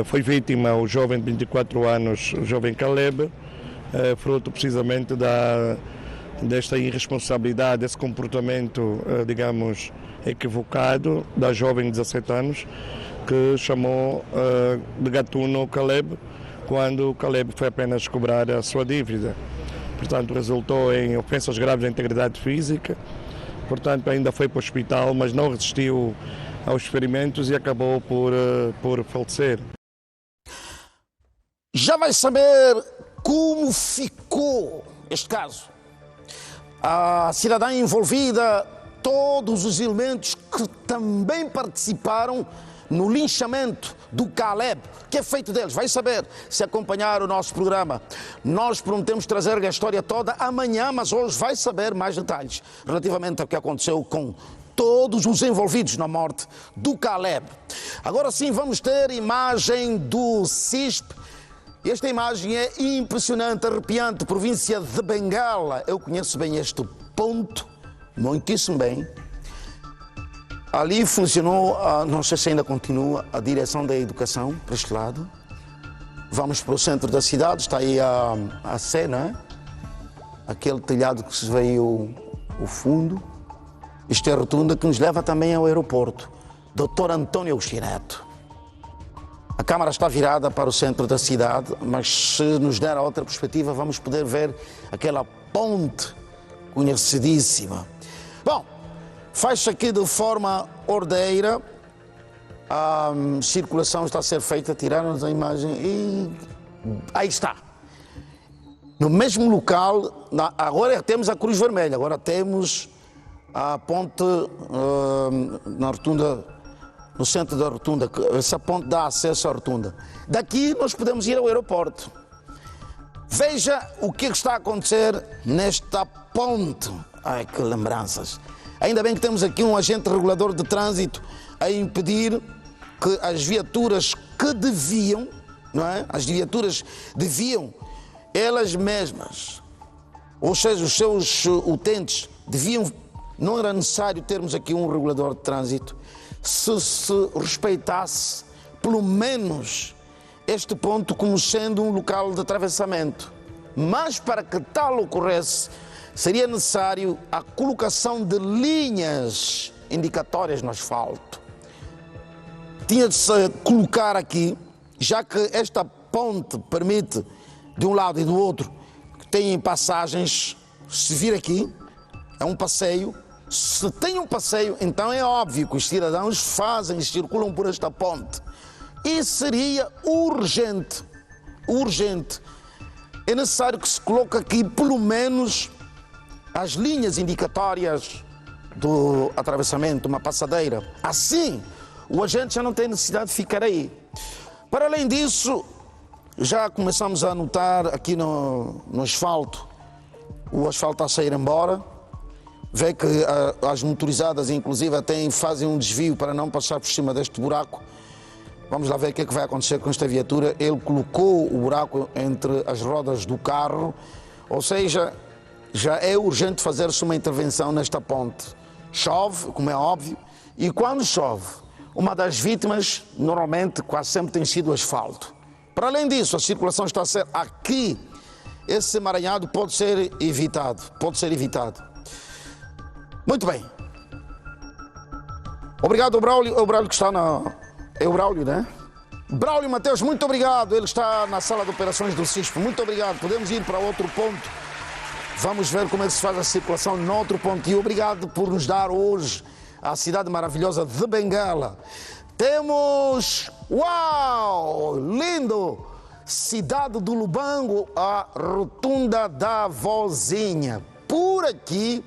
Foi vítima o jovem de 24 anos, o jovem Caleb, fruto precisamente desta irresponsabilidade, desse comportamento, digamos, equivocado da jovem de 17 anos, que chamou de gatuno o Caleb, quando o Caleb foi apenas cobrar a sua dívida. Portanto, resultou em ofensas graves à integridade física, portanto, ainda foi para o hospital, mas não resistiu aos ferimentos e acabou por falecer. Já vai saber como ficou este caso. A cidadã envolvida, todos os elementos que também participaram no linchamento do Caleb. O que é feito deles? Vai saber se acompanhar o nosso programa. Nós prometemos trazer a história toda amanhã, mas hoje vai saber mais detalhes relativamente ao que aconteceu com todos os envolvidos na morte do Caleb. Agora sim vamos ter imagem do CISP. Esta imagem é impressionante, arrepiante, província de Bengala. Eu conheço bem este ponto, muitíssimo bem. Ali funcionou, não sei se ainda continua, a direção da educação, para este lado. Vamos para o centro da cidade, está aí a cena, aquele telhado que se vê o fundo. Isto é a rotunda que nos leva também ao aeroporto. Dr. António Chineto. A câmara está virada para o centro da cidade, mas se nos der a outra perspectiva, vamos poder ver aquela ponte conhecidíssima. Bom, faz-se aqui de forma ordeira, a circulação está a ser feita, tiraram-nos a imagem e aí está. No mesmo local, agora temos a Cruz Vermelha, agora temos a ponte na rotunda, no centro da rotunda, essa ponte dá acesso à rotunda. Daqui nós podemos ir ao aeroporto. Veja o que está a acontecer nesta ponte. Ai, que lembranças. Ainda bem que temos aqui um agente regulador de trânsito a impedir que as viaturas que deviam, não é? As viaturas deviam, elas mesmas, ou seja, os seus utentes, deviam, não era necessário termos aqui um regulador de trânsito, se respeitasse, pelo menos, este ponto como sendo um local de atravessamento. Mas para que tal ocorresse, seria necessário a colocação de linhas indicatórias no asfalto. Tinha de se colocar aqui, já que esta ponte permite, de um lado e do outro, que tenham passagens, se vir aqui, é um passeio. Se tem um passeio, então é óbvio que os cidadãos fazem e circulam por esta ponte. E seria urgente, é necessário que se coloque aqui pelo menos as linhas indicatórias do atravessamento, uma passadeira. Assim, o agente já não tem necessidade de ficar aí. Para além disso, já começamos a notar aqui no asfalto, o asfalto a sair embora. Vê que as motorizadas, inclusive, até fazem um desvio para não passar por cima deste buraco. Vamos lá ver o que é que vai acontecer com esta viatura. Ele colocou o buraco entre as rodas do carro, ou seja, já é urgente fazer-se uma intervenção nesta ponte. Chove, como é óbvio, e quando chove, uma das vítimas, normalmente, quase sempre tem sido o asfalto. Para além disso, a circulação está a ser aqui. Esse emaranhado pode ser evitado, Muito bem. Obrigado ao Braulio. É o Braulio que está É o Braulio, né? Braulio Mateus, muito obrigado. Ele está na sala de operações do CISP. Muito obrigado. Podemos ir para outro ponto. Vamos ver como é que se faz a circulação no outro ponto. E obrigado por nos dar hoje a cidade maravilhosa de Bengala. Temos... Uau! Lindo! Cidade do Lubango, a Rotunda da Vozinha. Por aqui...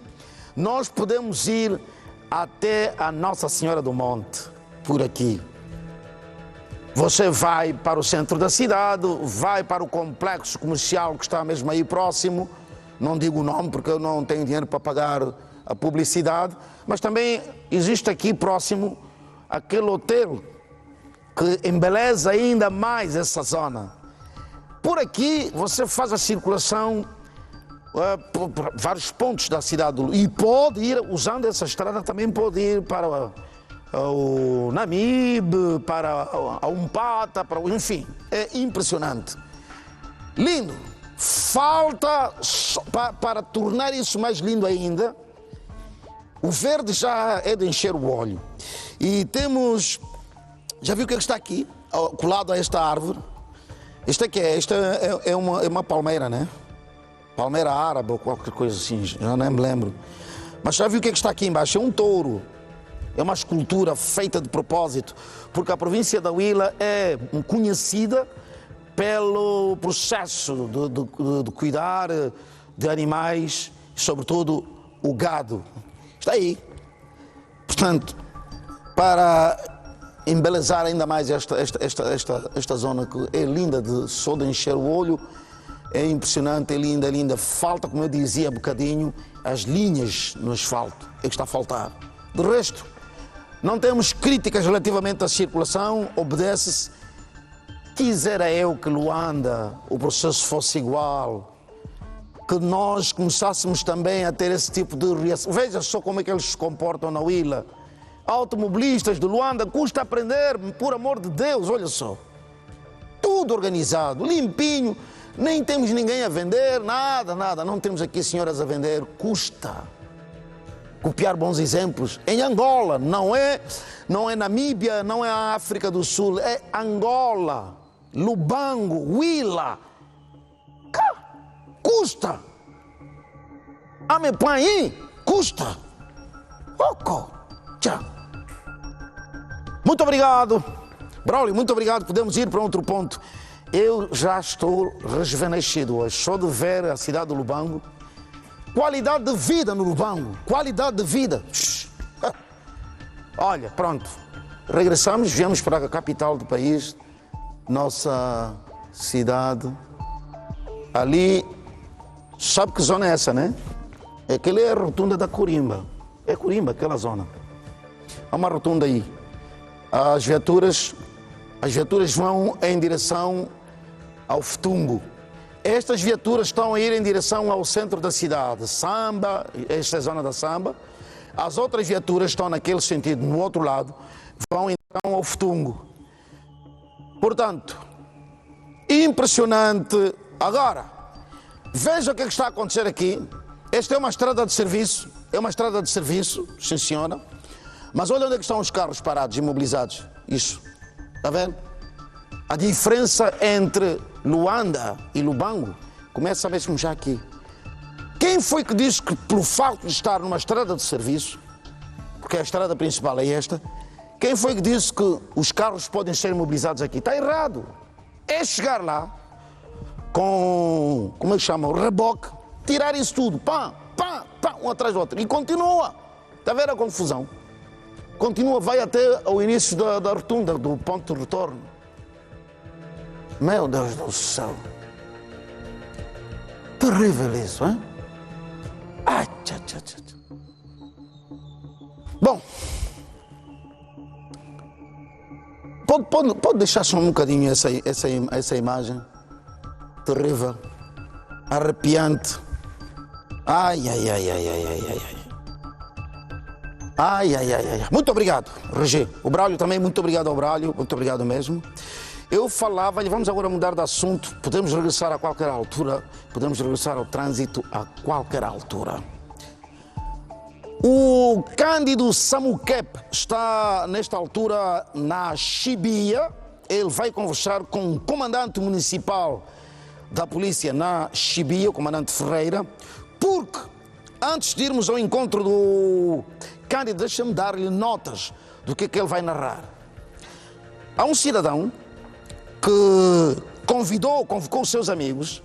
nós podemos ir até a Nossa Senhora do Monte, por aqui. Você vai para o centro da cidade, vai para o complexo comercial que está mesmo aí próximo. Não digo o nome porque eu não tenho dinheiro para pagar a publicidade, mas também existe aqui próximo aquele hotel que embeleza ainda mais essa zona. Por aqui você faz a circulação por vários pontos da cidade e pode ir, usando essa estrada, também pode ir para o Namibe, para a Umpata, enfim, é impressionante. Lindo. Falta, para tornar isso mais lindo ainda, o verde já é de encher o olho. E temos, já viu o que está aqui, colado a esta árvore? Isto aqui esta é uma palmeira, né? Palmeira árabe ou qualquer coisa assim, já nem me lembro. Mas já viu o que está aqui embaixo? É um touro. É uma escultura feita de propósito, porque a província da Huila é conhecida pelo processo de cuidar de animais, sobretudo o gado. Está aí. Portanto, para embelezar ainda mais esta zona que é linda só de encher o olho, é impressionante, é linda, é linda. Falta, como eu dizia há bocadinho, as linhas no asfalto, é que está a faltar. De resto, não temos críticas relativamente à circulação, obedece-se. Quisera eu que Luanda o processo fosse igual, que nós começássemos também a ter esse tipo de reação. Veja só como é que eles se comportam na Huila. Automobilistas de Luanda, custa aprender, por amor de Deus, olha só. Tudo organizado, limpinho, nem temos ninguém a vender, nada, não temos aqui senhoras a vender, custa. Copiar bons exemplos. Em Angola, não é Namíbia, não é a África do Sul, é Angola, Lubango, Huila. Custa. Amepanhi, custa. Oco. Tchau. Muito obrigado. Braulio, muito obrigado. Podemos ir para outro ponto. Eu já estou rejuvenescido hoje, só de ver a cidade do Lubango. Qualidade de vida no Lubango, qualidade de vida. Olha, pronto, regressamos, viemos para a capital do país, nossa cidade. Ali, sabe que zona é essa, né? Aquela é a rotunda da Corimba. É Corimba, aquela zona. Há uma rotunda aí. As viaturas vão em direção ao Futungo. Estas viaturas estão a ir em direção ao centro da cidade, Samba, esta é a zona da Samba. As outras viaturas estão naquele sentido, no outro lado, vão então ao Futungo. Portanto, impressionante. Agora, veja o que está a acontecer aqui. Esta é uma estrada de serviço, sim senhora. Mas olha onde é que estão os carros parados, imobilizados. Isso, está vendo? A diferença entre Luanda e Lubango começa mesmo já aqui. Quem foi que disse que pelo facto de estar numa estrada de serviço, porque a estrada principal é esta, quem foi que disse que os carros podem ser mobilizados aqui? Está errado. É chegar lá com, como é que chama, o reboque, tirar isso tudo, pá, um atrás do outro, e continua. Está a ver a confusão? Continua, vai até ao início da rotunda, do ponto de retorno. Meu Deus do céu. Terrível isso, hein? Ai, tchá. Bom, pode deixar só um bocadinho essa imagem? Terrível, arrepiante. Ai. Muito obrigado, Roger. O Braulio também, muito obrigado ao Braulio, muito obrigado mesmo. Eu falava, e vamos agora mudar de assunto, podemos regressar a qualquer altura, podemos regressar ao trânsito a qualquer altura. O Cândido Samuquep está, nesta altura, na Chibia. Ele vai conversar com o comandante municipal da polícia na Chibia, o comandante Ferreira, porque, antes de irmos ao encontro do Cândido, deixa-me dar-lhe notas do que é que ele vai narrar. Há um cidadão que convocou os seus amigos,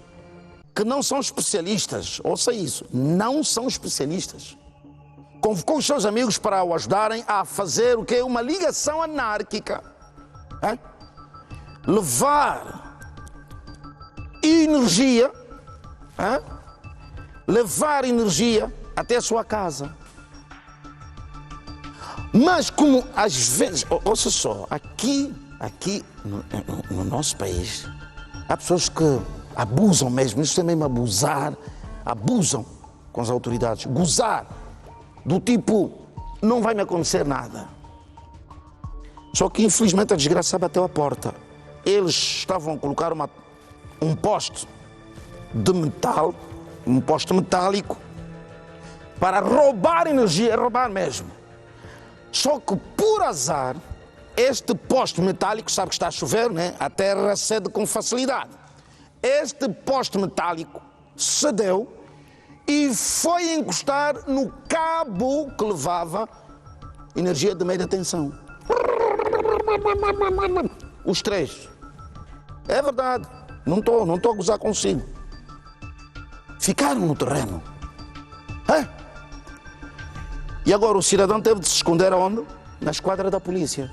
que não são especialistas, ouça isso, não são especialistas. Convocou os seus amigos para o ajudarem a fazer o que é uma ligação anárquica. Hein? Levar energia, hein? Levar energia até a sua casa. Mas como às vezes, ouça só, aqui no nosso país, há pessoas que abusam mesmo, isso é mesmo abusar, abusam com as autoridades, gozar, do tipo, não vai me acontecer nada. Só que infelizmente a desgraça bateu a porta. Eles estavam a colocar um poste de metal, um poste metálico, para roubar energia, roubar mesmo. Só que por azar, este poste metálico, sabe que está a chover, né? A terra cede com facilidade. Este poste metálico cedeu e foi encostar no cabo que levava energia de média tensão. Os três. É verdade, não estou a gozar consigo. Ficaram no terreno. É? E agora o cidadão teve de se esconder aonde? Na esquadra da polícia.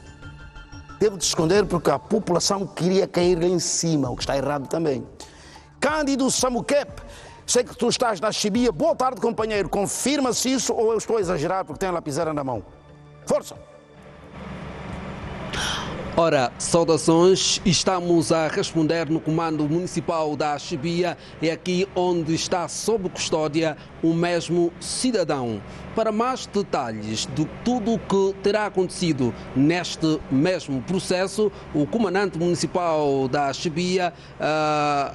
Teve de se esconder porque a população queria cair lá em cima, o que está errado também. Cândido Samuquep, sei que tu estás na Chibia. Boa tarde, companheiro. Confirma-se isso ou eu estou a exagerar porque tenho a lapiseira na mão? Força! Ora, saudações, estamos a responder no Comando Municipal da Chibia, é aqui onde está sob custódia o mesmo cidadão. Para mais detalhes de tudo o que terá acontecido neste mesmo processo, o Comandante Municipal da Chibia,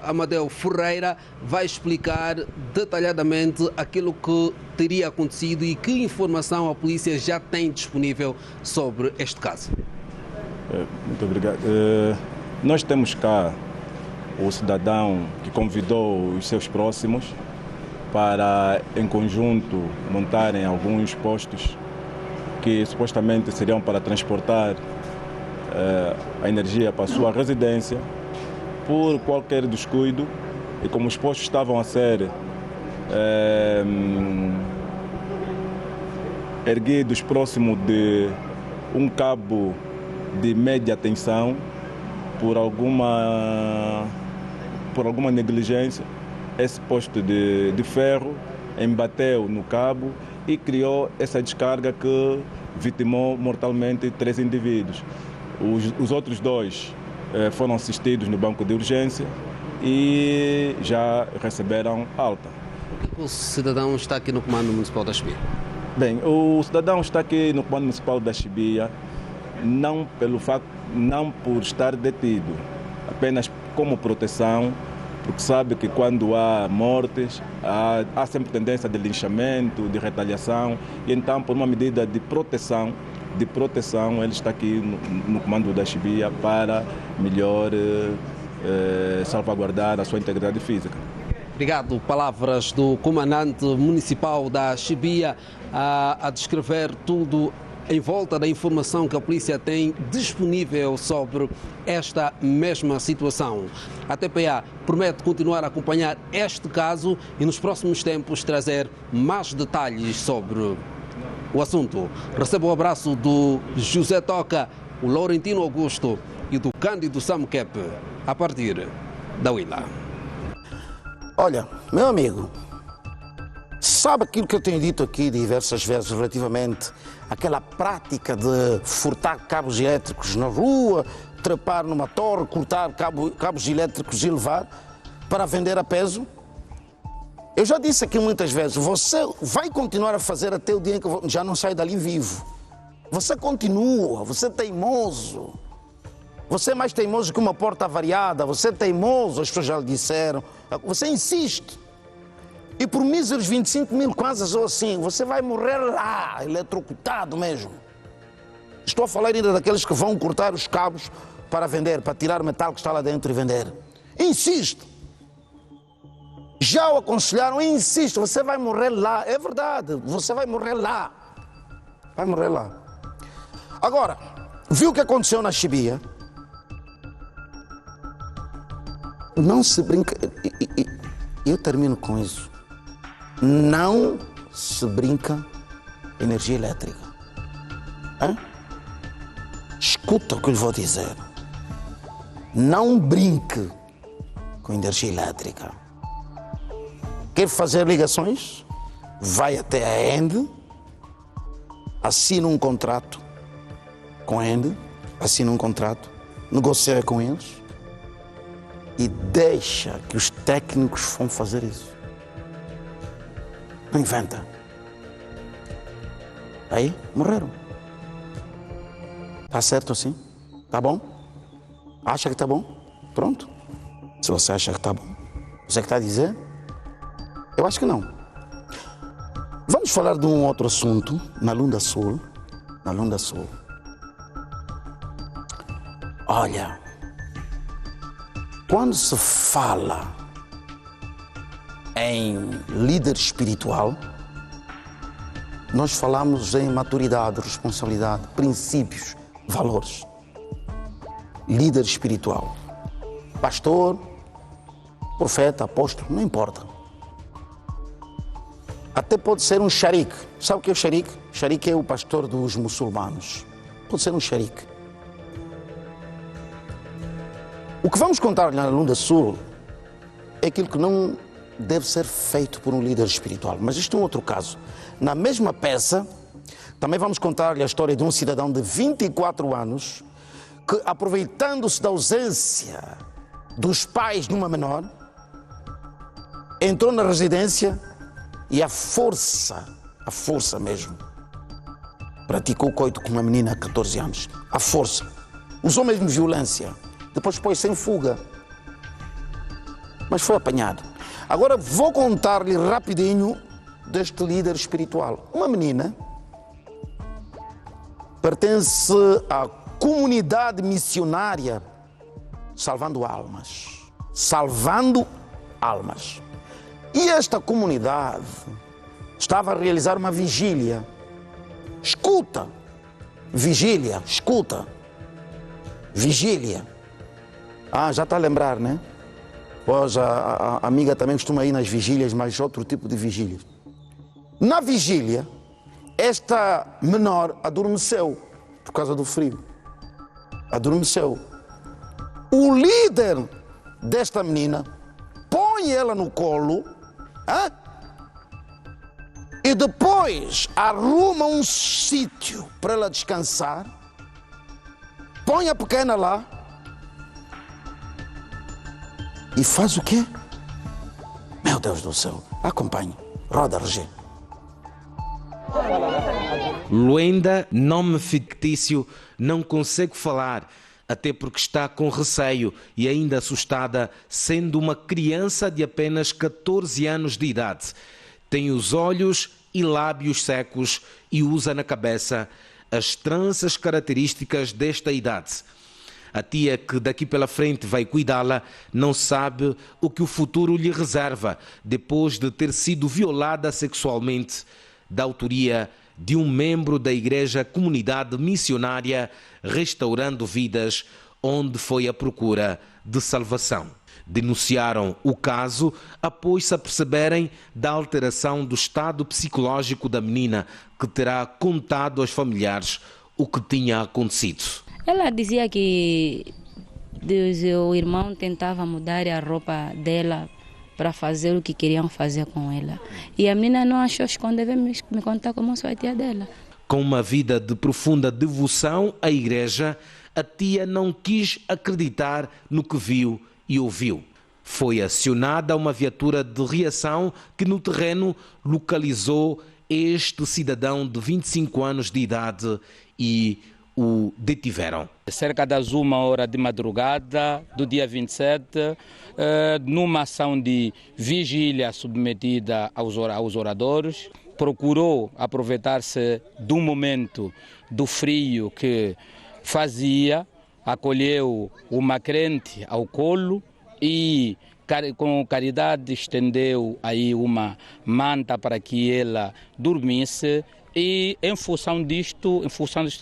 Amadeu Ferreira, vai explicar detalhadamente aquilo que teria acontecido e que informação a polícia já tem disponível sobre este caso. Muito obrigado. Nós temos cá o cidadão que convidou os seus próximos para, em conjunto, montarem alguns postos que supostamente seriam para transportar a energia para a sua residência. Por qualquer descuido, e como os postos estavam a ser erguidos próximo de um cabo de média tensão, por alguma negligência, esse poste de ferro embateu no cabo e criou essa descarga que vitimou mortalmente 3 indivíduos. Os outros 2 foram assistidos no banco de urgência e já receberam alta. Por que o cidadão está aqui no Comando Municipal da Chibia? Bem, o cidadão está aqui no Comando Municipal da Chibia não por estar detido, apenas como proteção, porque sabe que quando há mortes, há sempre tendência de linchamento, de retaliação, e então por uma medida de proteção, ele está aqui no Comando da Chibia para melhor salvaguardar a sua integridade física. Obrigado. Palavras do Comandante Municipal da Chibia a descrever tudo em volta da informação que a polícia tem disponível sobre esta mesma situação. A TPA promete continuar a acompanhar este caso e nos próximos tempos trazer mais detalhes sobre o assunto. Recebo o abraço do José Toca, o Laurentino Augusto e do Cândido Samuquep, a partir da Huila. Olha, meu amigo, sabe aquilo que eu tenho dito aqui diversas vezes relativamente àquela prática de furtar cabos elétricos na rua, trepar numa torre, cortar cabos elétricos e levar para vender a peso? Eu já disse aqui muitas vezes, você vai continuar a fazer até o dia em que já não sai dali vivo. Você continua, você é teimoso. Você é mais teimoso que uma porta avariada, você é teimoso, as pessoas já lhe disseram. Você insiste. E por míseros 25 mil kwanzas ou assim, você vai morrer lá, eletrocutado mesmo. Estou a falar ainda daqueles que vão cortar os cabos para vender, para tirar o metal que está lá dentro e vender. Insiste. Já o aconselharam, insiste, você vai morrer lá. É verdade, você vai morrer lá. Vai morrer lá. Agora, viu o que aconteceu na Chibia? Não se brinca... Eu termino com isso. Não se brinca energia elétrica. Hã? Escuta o que eu lhe vou dizer. Não brinque com energia elétrica. Quer fazer ligações? Vai até a ENDE, assina um contrato com a ENDE, negocia com eles e deixa que os técnicos vão fazer isso. Não inventa. Aí morreram. Está certo assim? Está bom? Acha que está bom? Pronto. Se você acha que está bom. Você que está a dizer? Eu acho que não. Vamos falar de um outro assunto na Lunda Sul. Na Lunda Sul. Olha, quando se fala em líder espiritual, nós falamos em maturidade, responsabilidade, princípios, valores. Líder espiritual. Pastor, profeta, apóstolo, não importa. Até pode ser um xerique. Sabe o que é o xerique? O xerique é o pastor dos muçulmanos. Pode ser um xerique. O que vamos contar na Lunda Sul é aquilo que não deve ser feito por um líder espiritual. Mas isto é um outro caso. Na mesma peça, também vamos contar-lhe a história de um cidadão de 24 anos que, aproveitando-se da ausência dos pais de uma menor, entrou na residência e à força mesmo, praticou coito com uma menina de 14 anos. À força. Usou mesmo violência. Depois pôs-se em fuga. Mas foi apanhado. Agora vou contar-lhe rapidinho deste líder espiritual. Uma menina pertence à comunidade missionária Salvando Almas. Salvando Almas. E esta comunidade estava a realizar uma vigília. Escuta! Vigília, escuta! Vigília. Ah, já está a lembrar, né? Pois a amiga também costuma ir nas vigílias, mas outro tipo de vigília. Na vigília, esta menor adormeceu por causa do frio. Adormeceu. O líder desta menina põe ela no colo, e depois arruma um sítio para ela descansar, põe a pequena lá e faz o quê? Meu Deus do céu, acompanhe. Roda, Roger. Luenda, nome fictício, não consegue falar, até porque está com receio e ainda assustada, sendo uma criança de apenas 14 anos de idade. Tem os olhos e lábios secos e usa na cabeça as tranças características desta idade. A tia que daqui pela frente vai cuidá-la não sabe o que o futuro lhe reserva depois de ter sido violada sexualmente, da autoria de um membro da Igreja Comunidade Missionária Restaurando Vidas, onde foi à procura de salvação. Denunciaram o caso após se aperceberem da alteração do estado psicológico da menina, que terá contado aos familiares o que tinha acontecido. Ela dizia que o irmão tentava mudar a roupa dela para fazer o que queriam fazer com ela. E a menina não achou esconder, veio me contar como sou a tia dela. Com uma vida de profunda devoção à igreja, a tia não quis acreditar no que viu e ouviu. Foi acionada uma viatura de reação que no terreno localizou este cidadão de 25 anos de idade e o detiveram. Cerca das 1h de madrugada do dia 27, numa ação de vigília submetida aos oradores, procurou aproveitar-se do momento do frio que fazia, acolheu uma crente ao colo e com caridade estendeu aí uma manta para que ela dormisse. E em função disto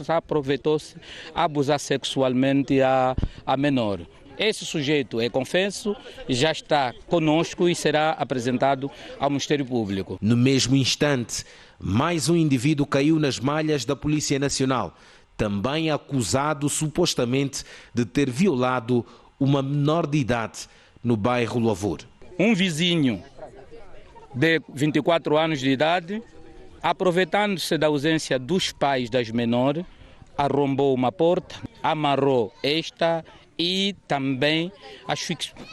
aproveitou-se a abusar sexualmente a menor. Esse sujeito é confesso, já está conosco e será apresentado ao Ministério Público. No mesmo instante, mais um indivíduo caiu nas malhas da Polícia Nacional, também acusado supostamente de ter violado uma menor de idade no bairro Lavor. Um vizinho de 24 anos de idade, aproveitando-se da ausência dos pais das menores, arrombou uma porta, amarrou esta e também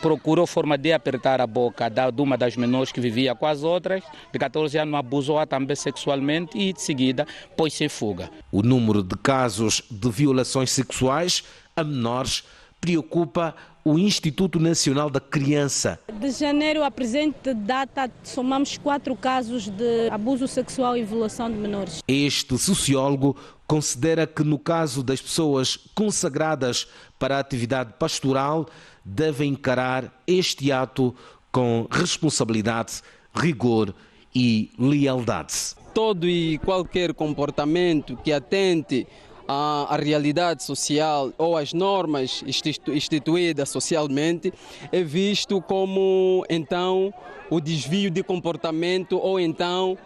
procurou forma de apertar a boca de uma das menores que vivia com as outras, de 14 anos, abusou-a também sexualmente e de seguida pôs-se em fuga. O número de casos de violações sexuais a menores preocupa o Instituto Nacional da Criança. De janeiro à presente data, somamos 4 casos de abuso sexual e violação de menores. Este sociólogo considera que, no caso das pessoas consagradas para a atividade pastoral, devem encarar este ato com responsabilidade, rigor e lealdade. Todo e qualquer comportamento que atente à realidade social ou às normas instituídas socialmente é visto como, então, o desvio de comportamento ou, então,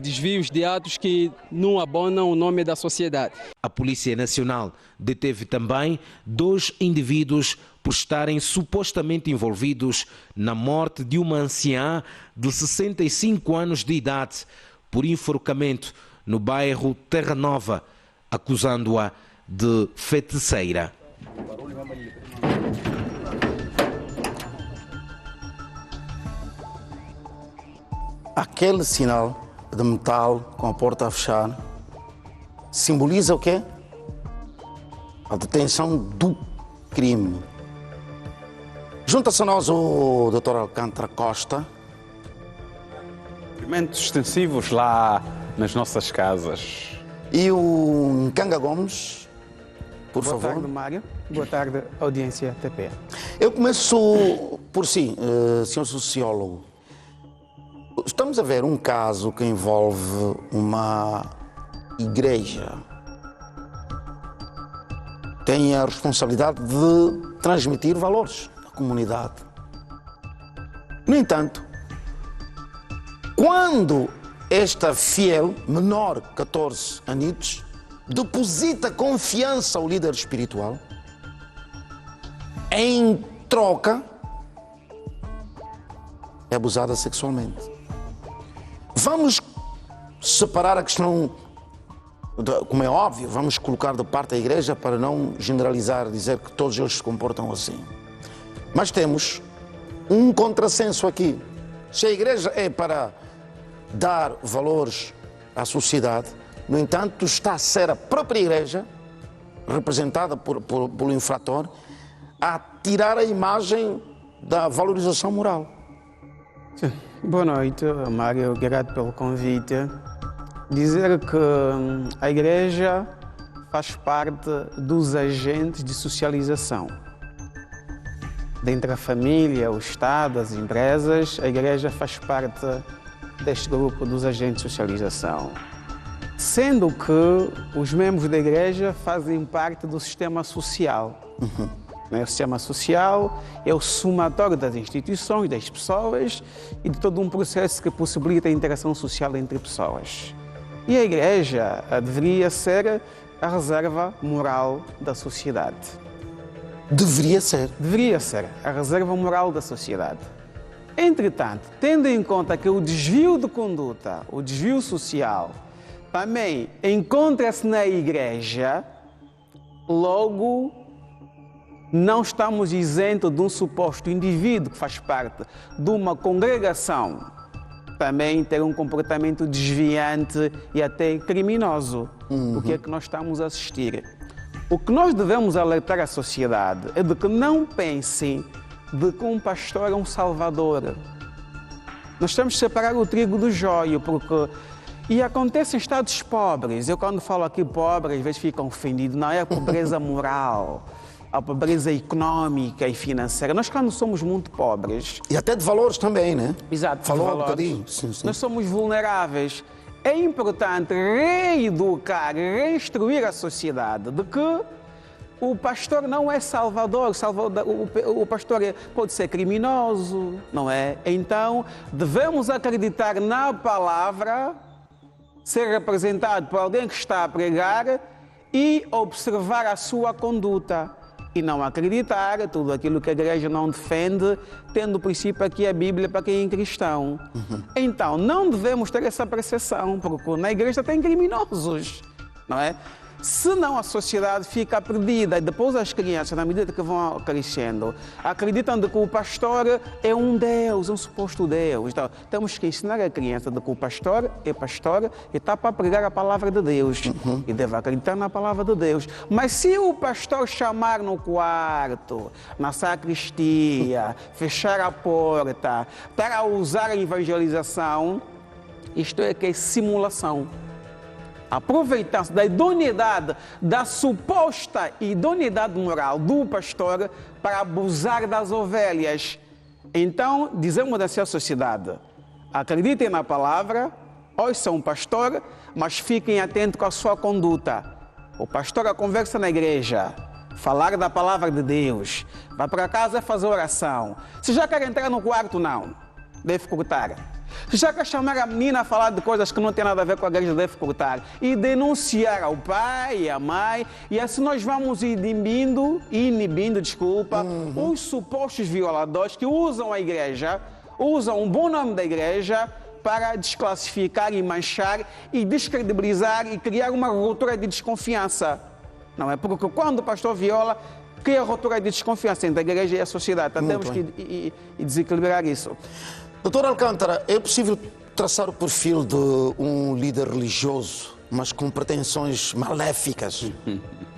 desvios de atos que não abonam o nome da sociedade. A Polícia Nacional deteve também 2 indivíduos por estarem supostamente envolvidos na morte de uma anciã de 65 anos de idade por enforcamento no bairro Terra Nova, acusando-a de feiticeira. Aquele sinal de metal com a porta a fechar simboliza o quê? A detenção do crime. Junta-se a nós o Dr. Alcântara Costa. Cumprimentos extensivos lá nas nossas casas. E o Nkanga Gomes, por favor. Boa tarde, Mário. Boa tarde, audiência TP. Eu começo por si, senhor sociólogo. Estamos a ver um caso que envolve uma igreja. Tem a responsabilidade de transmitir valores à comunidade. No entanto, quando esta fiel, menor, 14 anitos, deposita confiança ao líder espiritual, em troca, é abusada sexualmente. Vamos separar a questão, como é óbvio, vamos colocar de parte a igreja para não generalizar, dizer que todos eles se comportam assim. Mas temos um contrassenso aqui. Se a igreja é para dar valores à sociedade, no entanto, está a ser a própria igreja, representada pelo infrator, a tirar a imagem da valorização moral. Sim. Boa noite, Mário. Obrigado pelo convite. Dizer que a igreja faz parte dos agentes de socialização. Dentre a família, o Estado, as empresas, a igreja faz parte deste grupo dos agentes de socialização. Sendo que os membros da igreja fazem parte do sistema social. O sistema social é o somatório das instituições, das pessoas e de todo um processo que possibilita a interação social entre pessoas. E a igreja deveria ser a reserva moral da sociedade. Deveria ser? Deveria ser a reserva moral da sociedade. Entretanto, tendo em conta que o desvio de conduta, o desvio social, também encontra-se na igreja, logo não estamos isentos de um suposto indivíduo que faz parte de uma congregação também ter um comportamento desviante e até criminoso. O que é que nós estamos a assistir? O que nós devemos alertar à sociedade é de que não pensem de que um pastor é um salvador. Nós temos que separar o trigo do joio, porque... E acontece em estados pobres. Eu, quando falo aqui pobre, às vezes ficam ofendidos. Não é a pobreza moral, a pobreza económica e financeira. Nós, quando somos muito pobres... E até de valores também, né? Exato. Falou um bocadinho. Sim. Nós somos vulneráveis. É importante reeducar, reinstruir a sociedade de que o pastor não é salvador. O pastor pode ser criminoso, não é? Então, devemos acreditar na palavra, ser representado por alguém que está a pregar e observar a sua conduta. E não acreditar tudo aquilo que a igreja não defende, tendo o princípio aqui a Bíblia para quem é cristão. Então, não devemos ter essa percepção, porque na igreja tem criminosos, não é? Senão a sociedade fica perdida e depois as crianças, na medida que vão crescendo, acreditam de que o pastor é um Deus, um suposto Deus. Então, temos que ensinar a criança de que o pastor é pastor e está para pregar a palavra de Deus e deve acreditar na palavra de Deus. Mas se o pastor chamar no quarto, na sacristia, fechar a porta, para usar a evangelização, isto é que é simulação. Aproveitando da idoneidade, da suposta idoneidade moral do pastor para abusar das ovelhas. Então, dizemos assim à sociedade, acreditem na palavra, ouçam o pastor, mas fiquem atentos com a sua conduta. O pastor conversa na igreja, falar da palavra de Deus, vai para casa fazer oração. Se já quer entrar no quarto, não, deve cortar. Se já quer chamar a menina a falar de coisas que não tem nada a ver com a igreja, deve cortar. E denunciar ao pai e à mãe. E assim nós vamos inibindo os supostos violadores que usam a igreja, usam um bom nome da igreja para desclassificar e manchar e descredibilizar e criar uma ruptura de desconfiança. Não é? Porque quando o pastor viola, cria ruptura de desconfiança entre a igreja e a sociedade. Então temos que desequilibrar isso. Doutor Alcântara, é possível traçar o perfil de um líder religioso, mas com pretensões maléficas?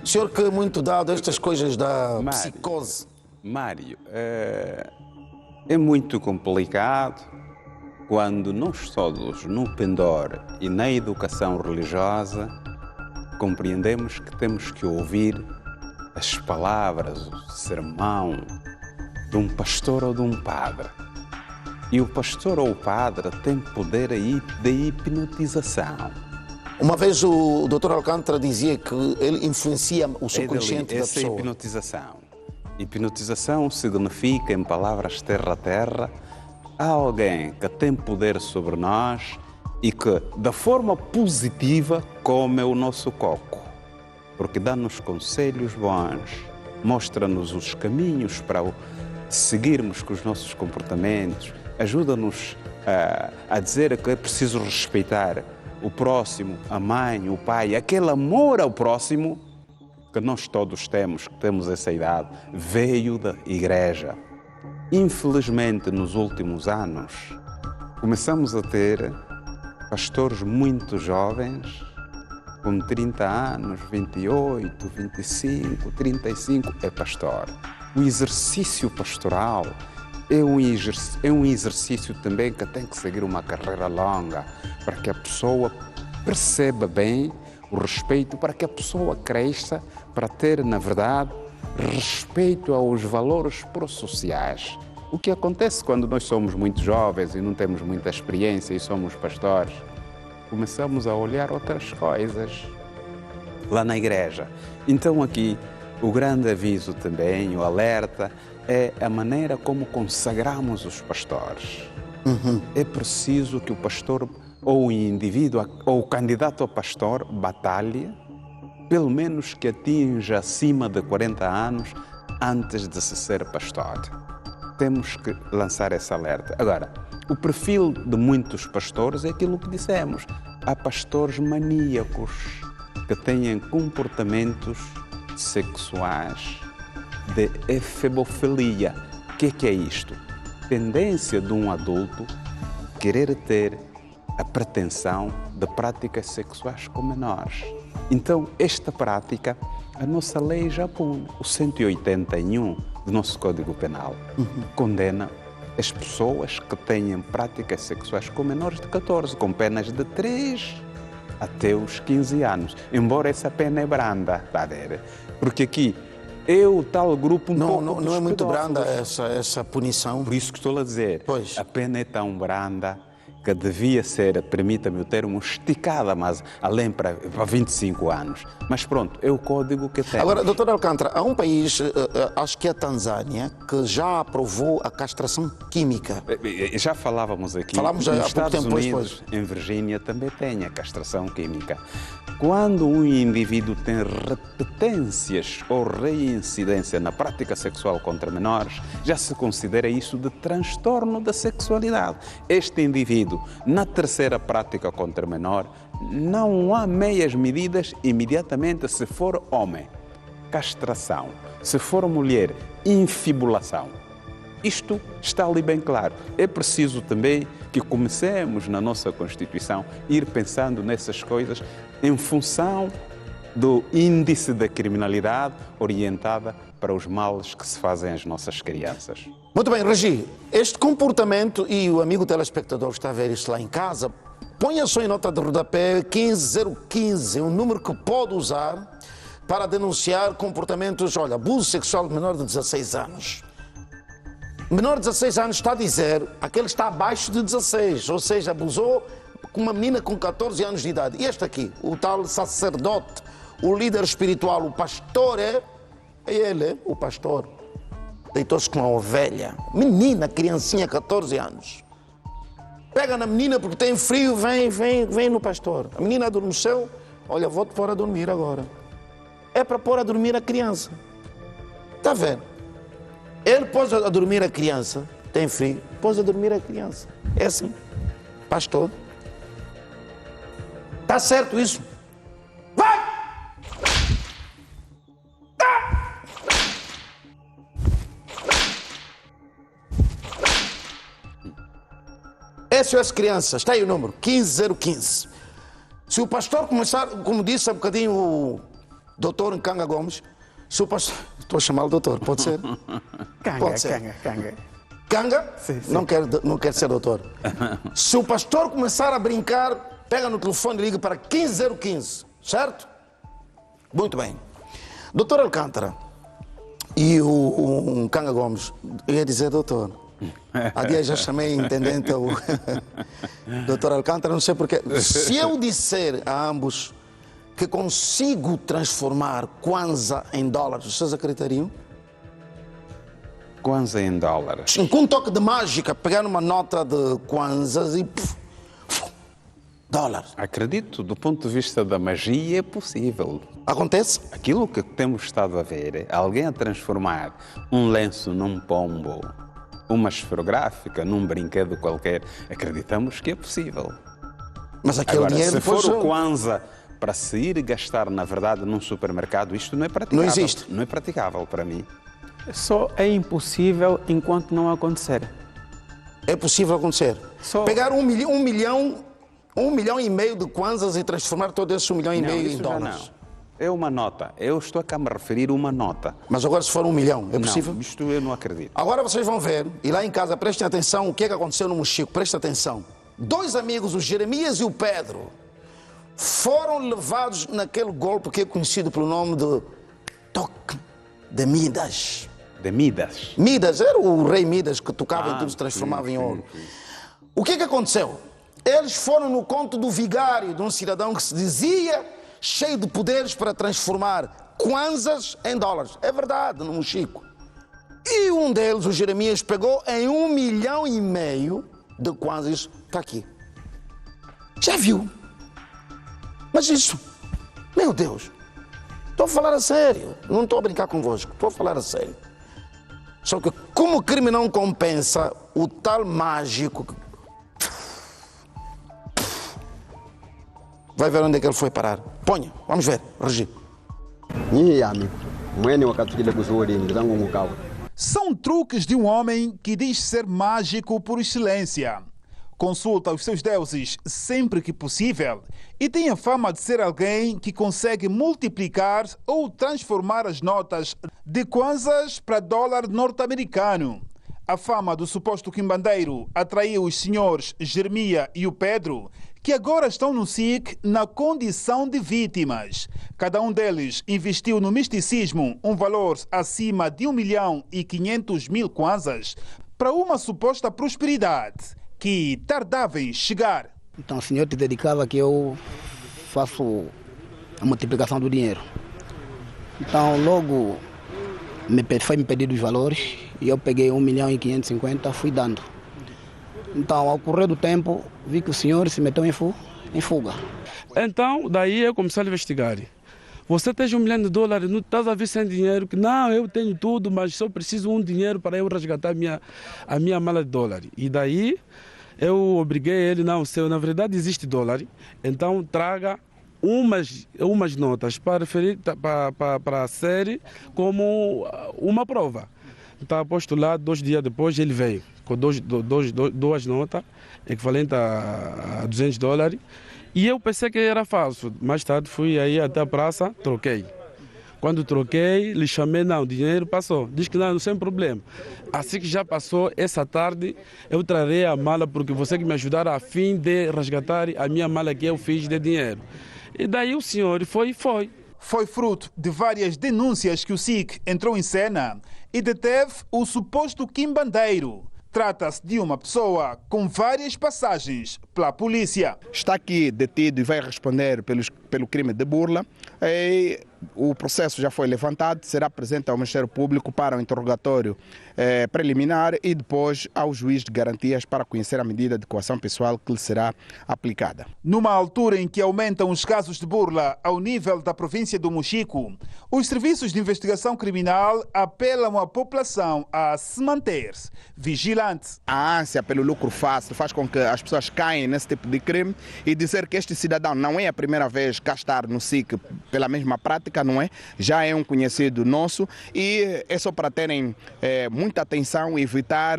O senhor que é muito dado a estas coisas da psicose. Mário, é muito complicado quando nós todos, no pendor e na educação religiosa, compreendemos que temos que ouvir as palavras, o sermão de um pastor ou de um padre. E o pastor ou o padre tem poder aí de hipnotização. Uma vez o Dr. Alcântara dizia que ele influencia o subconsciente da pessoa. Essa é hipnotização. Hipnotização significa, em palavras terra-terra, alguém que tem poder sobre nós e que, da forma positiva, come o nosso coco. Porque dá-nos conselhos bons, mostra-nos os caminhos para seguirmos com os nossos comportamentos, ajuda-nos a dizer que é preciso respeitar o próximo, a mãe, o pai, aquele amor ao próximo que nós todos temos, que temos essa idade, veio da igreja. Infelizmente, nos últimos anos, começamos a ter pastores muito jovens, com 30 anos, 28, 25, 35, é pastor. O exercício pastoral é um exercício também que tem que seguir uma carreira longa para que a pessoa perceba bem o respeito, para que a pessoa cresça, para ter, na verdade, respeito aos valores prosociais. O que acontece quando nós somos muito jovens e não temos muita experiência e somos pastores? Começamos a olhar outras coisas lá na igreja. Então aqui o grande aviso também, o alerta, é a maneira como consagramos os pastores. É preciso que o pastor ou o indivíduo ou o candidato a pastor batalhe, pelo menos que atinja acima de 40 anos antes de se ser pastor. Temos que lançar esse alerta. Agora, o perfil de muitos pastores é aquilo que dissemos. Há pastores maníacos que têm comportamentos sexuais de efebofilia. O que é isto? Tendência de um adulto querer ter a pretensão de práticas sexuais com menores. Então, esta prática, a nossa lei já pune. O 181 do nosso Código Penal condena as pessoas que tenham práticas sexuais com menores de 14, com penas de 3 até os 15 anos. Embora essa pena é branda, está a ver? Porque aqui é o tal grupo não é muito branda essa punição. Por isso que estou a dizer. Pois. A pena é tão branda que devia ser, permita-me o termo, esticada, mas além para 25 anos. Mas pronto, é o código que tem. Agora, doutor Alcântara, há um país, acho que é a Tanzânia, que já aprovou a castração química. Já falávamos aqui. Falamos nos há pouco Estados tempo Unidos, em Virgínia, também tem a castração química. Quando um indivíduo tem repetências ou reincidência na prática sexual contra menores, já se considera isso de transtorno da sexualidade. Este indivíduo estabelecido na terceira prática contra menor, não há meias medidas imediatamente. Se for homem, castração. Se for mulher, infibulação. Isto está ali bem claro. É preciso também que comecemos na nossa Constituição a ir pensando nessas coisas em função do índice da criminalidade orientada para os males que se fazem às nossas crianças. Muito bem, Regi, este comportamento, e o amigo telespectador que está a ver isto lá em casa, ponha só em nota de rodapé 15015, é um número que pode usar para denunciar comportamentos, olha, abuso sexual de menor de 16 anos. Menor de 16 anos está a dizer aquele que está abaixo de 16, ou seja, abusou com uma menina com 14 anos de idade. E este aqui, o tal sacerdote, o líder espiritual, o pastor, é ele, o pastor. Deitou-se com uma ovelha, menina, criancinha, 14 anos. Pega na menina porque tem frio, vem no pastor. A menina adormeceu, olha, vou-te pôr a dormir agora. É para pôr a dormir a criança. Está vendo? Ele pôs a dormir a criança, tem frio, pôs a dormir a criança. É assim, pastor. Está certo isso? Vai! SOS Crianças, está aí o número, 15015. Se o pastor começar, como disse há bocadinho o doutor Nkanga Gomes, se o pastor... Estou a chamá-lo doutor, pode ser? Pode ser. Kanga. Kanga? Sim, sim. Não quer ser doutor. Se o pastor começar a brincar, pega no telefone e liga para 15015, certo? Muito bem. Doutor Alcântara e o Nkanga Gomes, eu ia dizer doutor. Há dias já chamei intendente o doutor Alcântara, não sei porquê. Se eu disser a ambos que consigo transformar Kwanza em dólares, vocês acreditariam? Kwanza em dólares? Com um toque de mágica, pegar uma nota de Kwanzas e... dólares. Acredito, do ponto de vista da magia, é possível. Acontece? Aquilo que temos estado a ver é alguém a transformar um lenço num pombo, uma esferográfica num brinquedo qualquer. Acreditamos que é possível. Mas aquele Agora, dinheiro... se for o Kwanza para se ir gastar, na verdade, num supermercado, isto não é praticável. Não existe. Não é praticável para mim. Só é impossível enquanto não acontecer. É possível acontecer. Só... Pegar 1,5 milhão de Kwanzas e transformar todo esse 1,5 milhão em dólares. Não. É uma nota. Eu estou cá a me referir a uma nota. Mas agora se for 1 milhão, é possível? Não, isto eu não acredito. Agora vocês vão ver, e lá em casa prestem atenção o que é que aconteceu no Mochico, prestem atenção. 2 amigos, o Jeremias e o Pedro, foram levados naquele golpe que é conhecido pelo nome de toque de Midas. De Midas? Midas, era o rei Midas que tocava em tudo, se transformava em ouro. O que é que aconteceu? Eles foram no conto do vigário, de um cidadão que se dizia cheio de poderes para transformar Kwanzas em dólares. É verdade, no Mochico. E um deles, o Jeremias, pegou em 1,5 milhão de Kwanzas. Está aqui. Já viu? Mas isso, meu Deus, estou a falar a sério. Não estou a brincar convosco, estou a falar a sério. Só que como o crime não compensa, o tal mágico... Vai ver onde é que ele foi parar. Ponha, vamos ver, Regi. São truques de um homem que diz ser mágico por excelência. Consulta os seus deuses sempre que possível e tem a fama de ser alguém que consegue multiplicar ou transformar as notas de Kwanzas para dólar norte-americano. A fama do suposto quimbandeiro atraiu os senhores Jeremia e o Pedro, que agora estão no SIC na condição de vítimas. Cada um deles investiu no misticismo um valor acima de 1.500.000 Kwanzas para uma suposta prosperidade que tardava em chegar. Então o senhor te dedicava que eu faço a multiplicação do dinheiro. Então logo foi me pedir os valores e eu peguei 1.550.000, fui dando. Então, ao correr do tempo, vi que o senhor se meteu em fuga. Então, daí eu comecei a investigar. Você tem $1 milhão, não estás a vir sem dinheiro? Não, eu tenho tudo, mas só preciso um dinheiro para eu resgatar a minha mala de dólar. E daí Eu obriguei ele, não, se na verdade existe dólar, então traga umas notas para ser como uma prova. Está posto lá, 2 dias depois ele veio com duas notas, equivalente a $200. E eu pensei que era falso. Mais tarde fui aí até a praça, troquei. Quando troquei, lhe chamei, não, o dinheiro passou. Diz que não, sem problema. Assim que já passou, essa tarde, eu trarei a mala, porque você que me ajudaram a fim de resgatar a minha mala que eu fiz de dinheiro. E daí o senhor foi. Foi fruto de várias denúncias que o SIC entrou em cena e deteve o suposto quimbandeiro. Trata-se de uma pessoa com várias passagens pela polícia. Está aqui detido e vai responder pelo crime de burla. O processo já foi levantado, será apresentado ao Ministério Público para um interrogatório preliminar e depois ao juiz de garantias para conhecer a medida de coação pessoal que lhe será aplicada. Numa altura em que aumentam os casos de burla ao nível da província do Mochico, os serviços de investigação criminal apelam à população a se manter vigilante. A ânsia pelo lucro fácil faz com que as pessoas caem nesse tipo de crime e dizer que este cidadão não é a primeira vez cá estar no SIC pela mesma prática, não é? Já é um conhecido nosso e é só para terem muita atenção e evitar,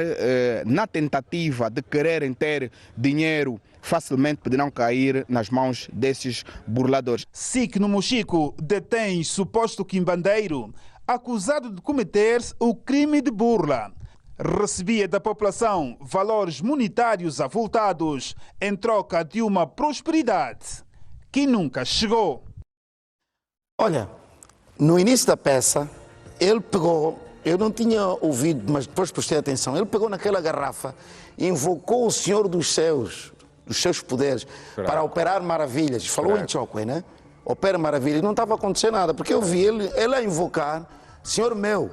na tentativa de quererem ter dinheiro, facilmente poderão cair nas mãos desses burladores. SIC no Mochico detém suposto quimbandeiro acusado de cometer o crime de burla. Recebia da população valores monetários avultados em troca de uma prosperidade que nunca chegou. Olha, no início da peça, ele pegou, eu não tinha ouvido, mas depois prestei atenção, ele pegou naquela garrafa e invocou o Senhor dos seus poderes, para operar maravilhas. Falou em Chokwe, né? Opera maravilhas. E não estava acontecendo nada, porque eu vi ele a invocar, Senhor meu,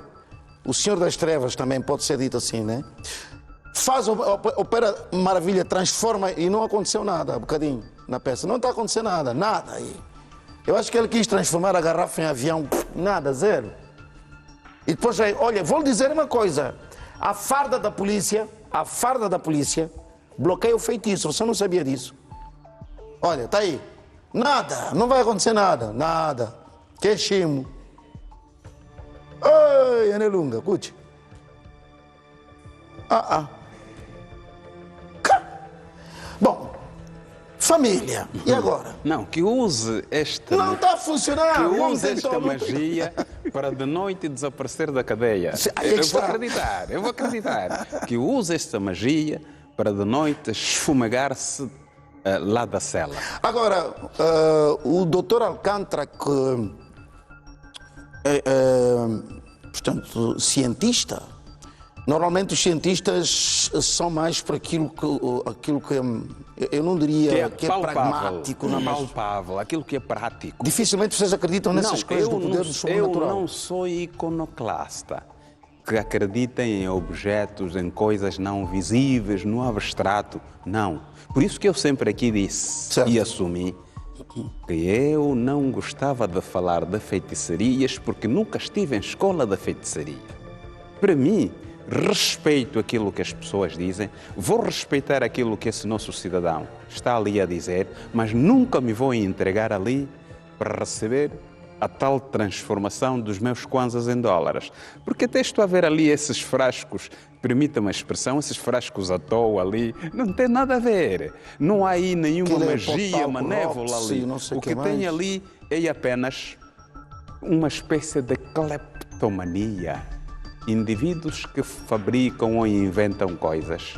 o Senhor das Trevas também pode ser dito assim, né? Opera maravilha, transforma, e não aconteceu nada, um bocadinho, na peça. Não está acontecendo nada aí. Eu acho que ele quis transformar a garrafa em avião, nada, zero. E depois, olha, vou lhe dizer uma coisa, a farda da polícia bloqueia o feitiço, você não sabia disso? Olha, está aí, nada, não vai acontecer nada, que chimo. Ai, Anelunga, escute. Bom, família, e agora? Não, que use esta... Não está a funcionar. Que use esta magia para de noite desaparecer da cadeia. Eu vou acreditar. Que use esta magia para de noite esfumegar-se lá da cela. Agora, o doutor Alcântara, que portanto, cientista, normalmente os cientistas são mais por aquilo que eu não diria que é pragmático. Não, palpável, aquilo que é prático. Dificilmente vocês acreditam nessas coisas do poder do sobrenatural. Eu não sou iconoclasta que acredita em objetos, em coisas não visíveis, no abstrato. Não. Por isso que eu sempre aqui disse e assumi que eu não gostava de falar de feitiçarias porque nunca estive em escola de feitiçaria. Para mim, respeito aquilo que as pessoas dizem, vou respeitar aquilo que esse nosso cidadão está ali a dizer, mas nunca me vou entregar ali para receber a tal transformação dos meus kwanzas em dólares. Porque até estou a ver ali esses frascos, permita-me a expressão, esses frascos à toa ali, não tem nada a ver. Não há aí nenhuma magia manévola ali. O que tem ali é apenas uma espécie de cleptomania. Indivíduos que fabricam ou inventam coisas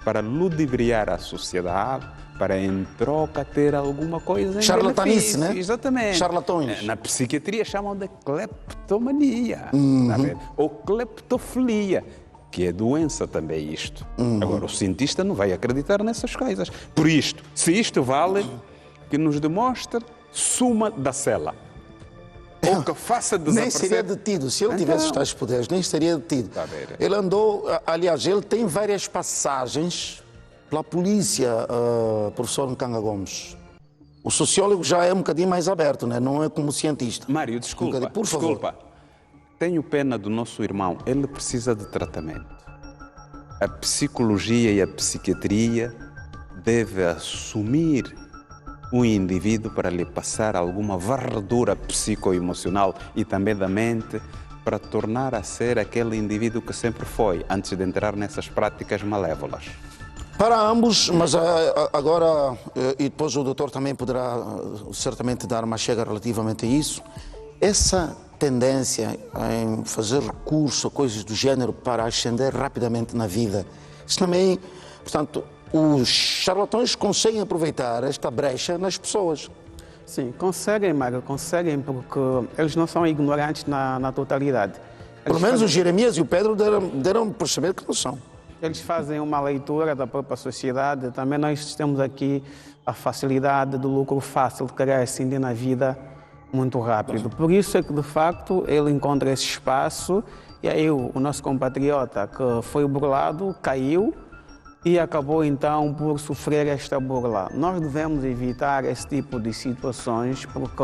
para ludibriar a sociedade, para em troca ter alguma coisa em charlatanice, benefício. né? Exatamente. Charlatões. Na psiquiatria chamam de cleptomania. Ou cleptofilia, que é doença também isto. Agora, o cientista não vai acreditar nessas coisas. Por isto, se isto vale, que nos demonstre suma da cela. Ou que faça desaparecer... Nem seria detido. Se ele tivesse os tais poderes, nem estaria detido. Ele andou... Aliás, ele tem várias passagens pela polícia, professor Nkanga Gomes. O sociólogo já é um bocadinho mais aberto, né? Não é como o cientista. Mário, desculpa. Por favor. Tenho pena do nosso irmão. Ele precisa de tratamento. a psicologia e a psiquiatria devem assumir o indivíduo para lhe passar alguma varredura psicoemocional e também da mente, para tornar a ser aquele indivíduo que sempre foi, antes de entrar nessas práticas malévolas. Para ambos, mas agora, e depois o doutor também poderá certamente dar uma chega relativamente a isso, essa tendência em fazer recurso a coisas do género para ascender rapidamente na vida, isso também, portanto, os charlatões conseguem aproveitar esta brecha nas pessoas. Sim, conseguem, Mário, conseguem, porque eles não são ignorantes na totalidade. Pelo menos o Jeremias e o Pedro deram a perceber que não são. Eles fazem uma leitura da própria sociedade. Também nós temos aqui a facilidade do lucro fácil de querer ascender na vida muito rápido. Por isso é que, de facto, ele encontra esse espaço e aí o nosso compatriota que foi burlado caiu e acabou então por sofrer esta burla. Nós devemos evitar esse tipo de situações porque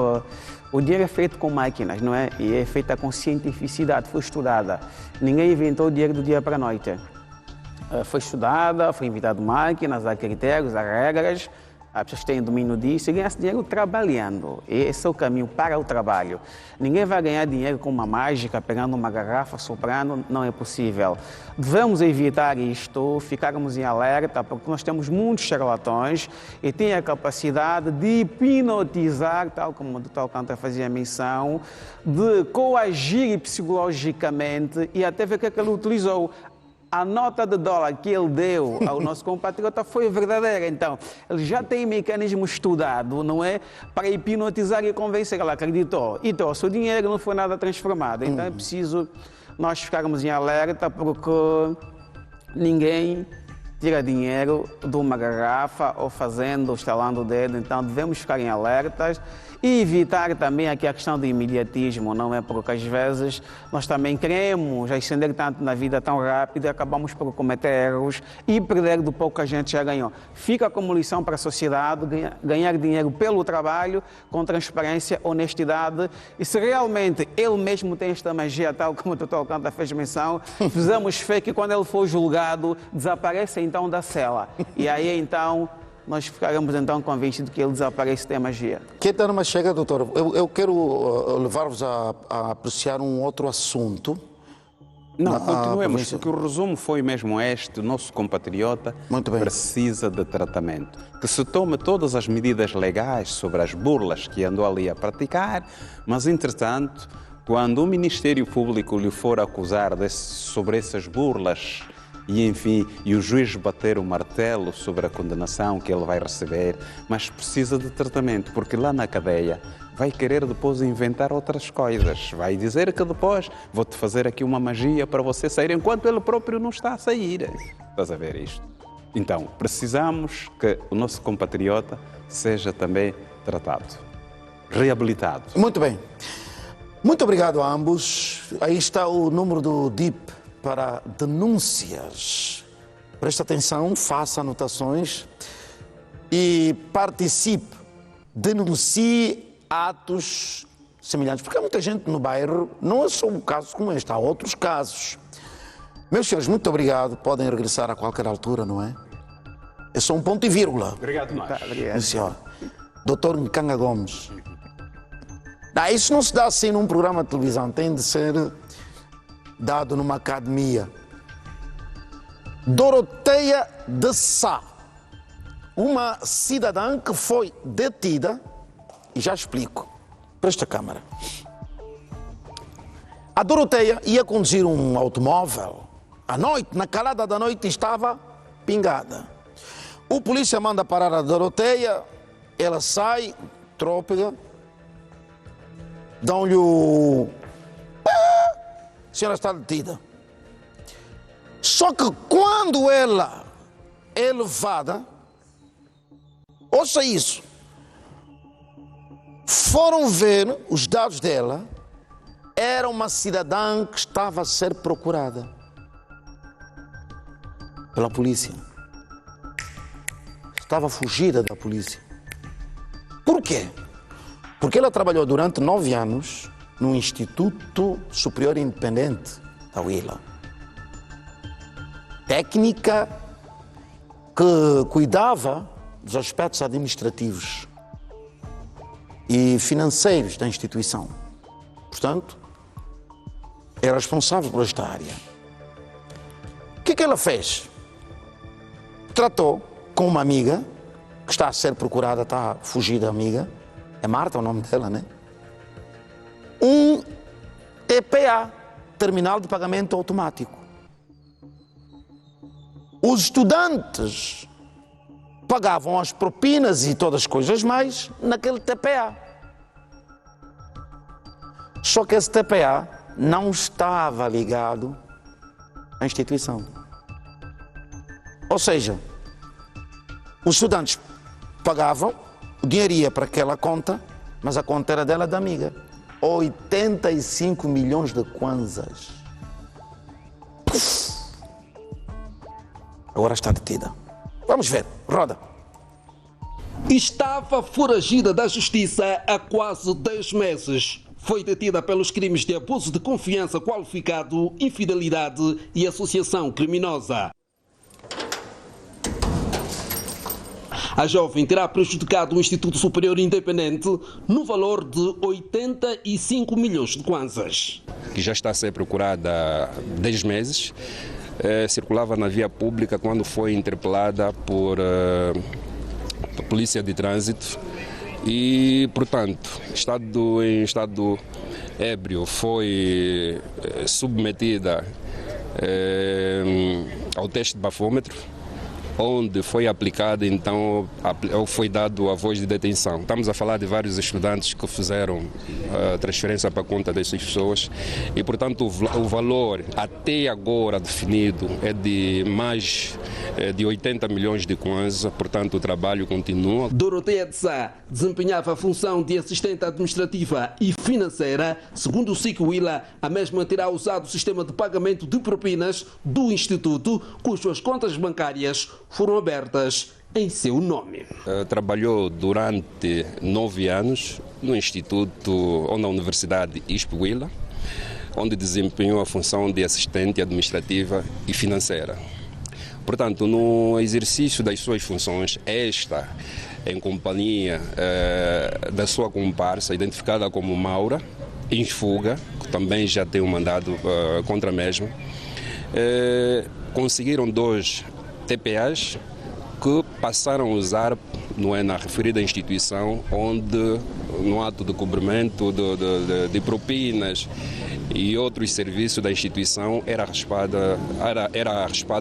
o dinheiro é feito com máquinas, não é? E é feita com cientificidade, foi estudada. Ninguém inventou o dinheiro do dia para a noite. Foi estudada, foi inventado máquinas, há critérios, há regras, as pessoas têm domínio disso e ganham esse dinheiro trabalhando. Esse é o caminho para o trabalho. Ninguém vai ganhar dinheiro com uma mágica, pegando uma garrafa, soprando, não é possível. Devemos evitar isto, ficarmos em alerta, porque nós temos muitos charlatões e têm a capacidade de hipnotizar, tal como o Dr. Alcântara fazia menção, de coagir psicologicamente e até ver o que é que ele utilizou. A nota de dólar que ele deu ao nosso compatriota foi verdadeira. Então, ele já tem mecanismo estudado, não é? Para hipnotizar e convencer. Ela acreditou e trouxe o dinheiro, não foi nada transformado. Então, é preciso nós ficarmos em alerta, porque ninguém tira dinheiro de uma garrafa ou fazendo, ou estalando o dedo. Então, devemos ficar em alertas e evitar também aqui a questão do imediatismo, não é? Porque às vezes nós também queremos ascender tanto na vida tão rápido e acabamos por cometer erros e perder do pouco que a gente já ganhou. Fica como lição para a sociedade ganhar dinheiro pelo trabalho, com transparência, honestidade e se realmente ele mesmo tem esta magia, tal como o Dr. Alcântara fez menção, fizemos fé que quando ele for julgado desaparece então da cela e aí então nós ficaremos então convencidos de que ele desaparece da magia. Que dar uma chega, doutor? Eu quero levar-vos a apreciar um outro assunto. Não, continuemos, porque o resumo foi mesmo este: o nosso compatriota precisa de tratamento. Que se tome todas as medidas legais sobre as burlas que andou ali a praticar, mas entretanto, quando o Ministério Público lhe for acusar sobre essas burlas, e enfim, e o juiz bater o martelo sobre a condenação que ele vai receber, mas precisa de tratamento, porque lá na cadeia vai querer depois inventar outras coisas. Vai dizer que depois vou-te fazer aqui uma magia para você sair, enquanto ele próprio não está a sair. Estás a ver isto? Então, precisamos que o nosso compatriota seja também tratado, reabilitado. Muito bem. Muito obrigado a ambos. Aí está o número do DIP para denúncias. Preste atenção, faça anotações e participe, denuncie atos semelhantes, porque há muita gente no bairro, não é só um caso como este, há outros casos. Meus senhores, muito obrigado, podem regressar a qualquer altura, não é? É só um ponto e vírgula. Obrigado, nós. Meu senhor, Dr. Nkanga Gomes. Isso não se dá assim num programa de televisão, tem de ser dado numa academia. Doroteia de Sá, uma cidadã que foi detida, e já explico, presta a câmara. A Doroteia ia conduzir um automóvel, à noite, na calada da noite, estava pingada. O polícia manda parar a Doroteia, ela sai, trôpega, dão-lhe o... A senhora está detida. Só que quando ela é levada, ouça isso, foram ver os dados dela, era uma cidadã que estava a ser procurada pela polícia. Estava fugida da polícia. Por quê? Porque ela trabalhou durante 9 anos no Instituto Superior Independente da Huila. técnica que cuidava dos aspectos administrativos e financeiros da instituição. Portanto, era responsável por esta área. O que ela fez? Tratou com uma amiga, que está a ser procurada, está a fugir da amiga, é Marta o nome dela, né? Um TPA, Terminal de Pagamento Automático. Os estudantes pagavam as propinas e todas as coisas mais naquele TPA. Só que esse TPA não estava ligado à instituição. Ou seja, os estudantes pagavam, o dinheiro ia para aquela conta, mas a conta era dela da amiga. 85 milhões de kwanzas. Agora está detida. Vamos ver, roda. Estava foragida da justiça há quase 10 meses. Foi detida pelos crimes de abuso de confiança qualificado, infidelidade e associação criminosa. A jovem terá prejudicado o Instituto Superior Independente no valor de 85 milhões de kwanzas. Que já está a ser procurada há 10 meses. Circulava na via pública quando foi interpelada por a Polícia de Trânsito e, portanto, em estado ébrio, foi submetida ao teste de bafômetro, onde foi aplicada, então, foi dado a voz de detenção. Estamos a falar de vários estudantes que fizeram a transferência para a conta dessas pessoas e, portanto, o valor até agora definido é de mais de 80 milhões de kwanza, portanto, o trabalho continua. Doroteia de Sá desempenhava a função de assistente administrativa e financeira. Segundo o SIC Willa, a mesma terá usado o sistema de pagamento de propinas do Instituto, cujas contas bancárias foram abertas em seu nome. Trabalhou durante 9 anos no Instituto ou na Universidade ISP Willa, onde desempenhou a função de assistente administrativa e financeira. Portanto, no exercício das suas funções, esta em companhia da sua comparsa, identificada como Maura, em fuga, que também já tem um mandado contra a mesma, conseguiram 2 TPAs que passaram a usar na referida instituição, onde no ato de cobrimento de propinas e outros serviços da instituição era raspado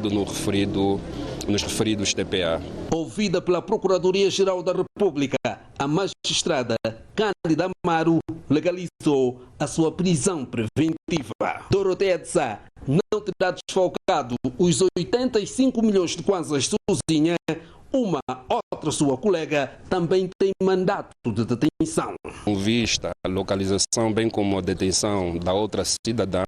nos referidos TPA. Ouvida pela Procuradoria-Geral da República, a magistrada Cândida Amaro legalizou a sua prisão preventiva. Doroteia de Sá não terá desfalcado os 85 milhões de kwanzas sozinha. Uma outra sua colega também tem mandato de detenção. Com vista a localização, bem como a detenção da outra cidadã,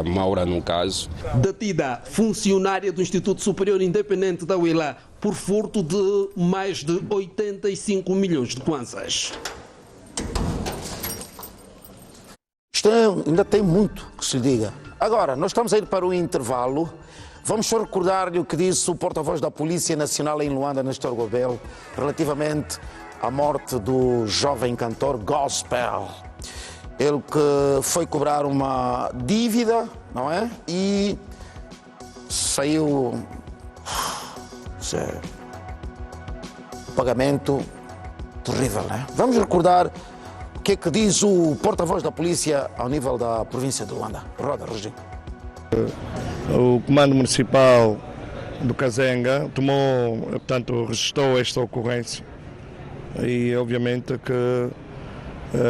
Maura no caso. Detida funcionária do Instituto Superior Independente da Willa por furto de mais de 85 milhões de kwanzas. Isto ainda tem muito que se diga. Agora, nós estamos a ir para o intervalo. Vamos só recordar-lhe o que disse o porta-voz da Polícia Nacional em Luanda, Nestor Gobel, relativamente à morte do jovem cantor gospel. Ele que foi cobrar uma dívida, não é? E saiu pagamento terrível, né? Vamos recordar o que é que diz o porta-voz da polícia ao nível da província de Luanda. Roda, Rogério. O Comando Municipal do Kazenga registrou esta ocorrência e obviamente que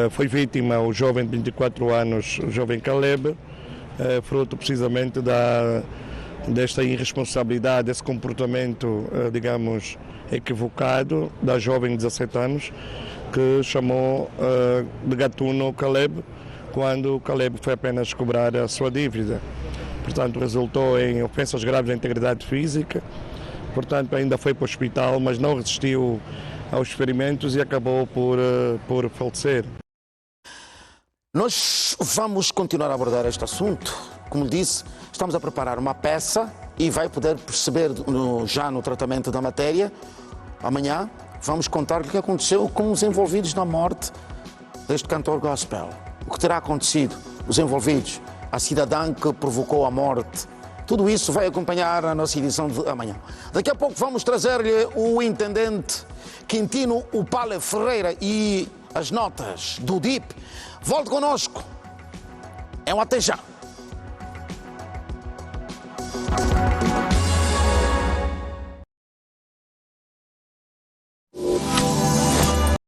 foi vítima o jovem de 24 anos, o jovem Caleb, fruto precisamente desta irresponsabilidade, desse comportamento, digamos, equivocado da jovem de 17 anos que chamou de gatuno Caleb, quando o Caleb foi apenas cobrar a sua dívida. Portanto, resultou em ofensas graves à integridade física. Portanto, ainda foi para o hospital, mas não resistiu aos ferimentos e acabou por falecer. Nós vamos continuar a abordar este assunto. Como disse, estamos a preparar uma peça e vai poder perceber já no tratamento da matéria. Amanhã vamos contar o que aconteceu com os envolvidos na morte deste cantor gospel. O que terá acontecido, os envolvidos, a cidadã que provocou a morte. Tudo isso vai acompanhar a nossa edição de amanhã. Daqui a pouco vamos trazer-lhe o intendente Quintino Upale Ferreira e as notas do DIP. Volte connosco. É um até já.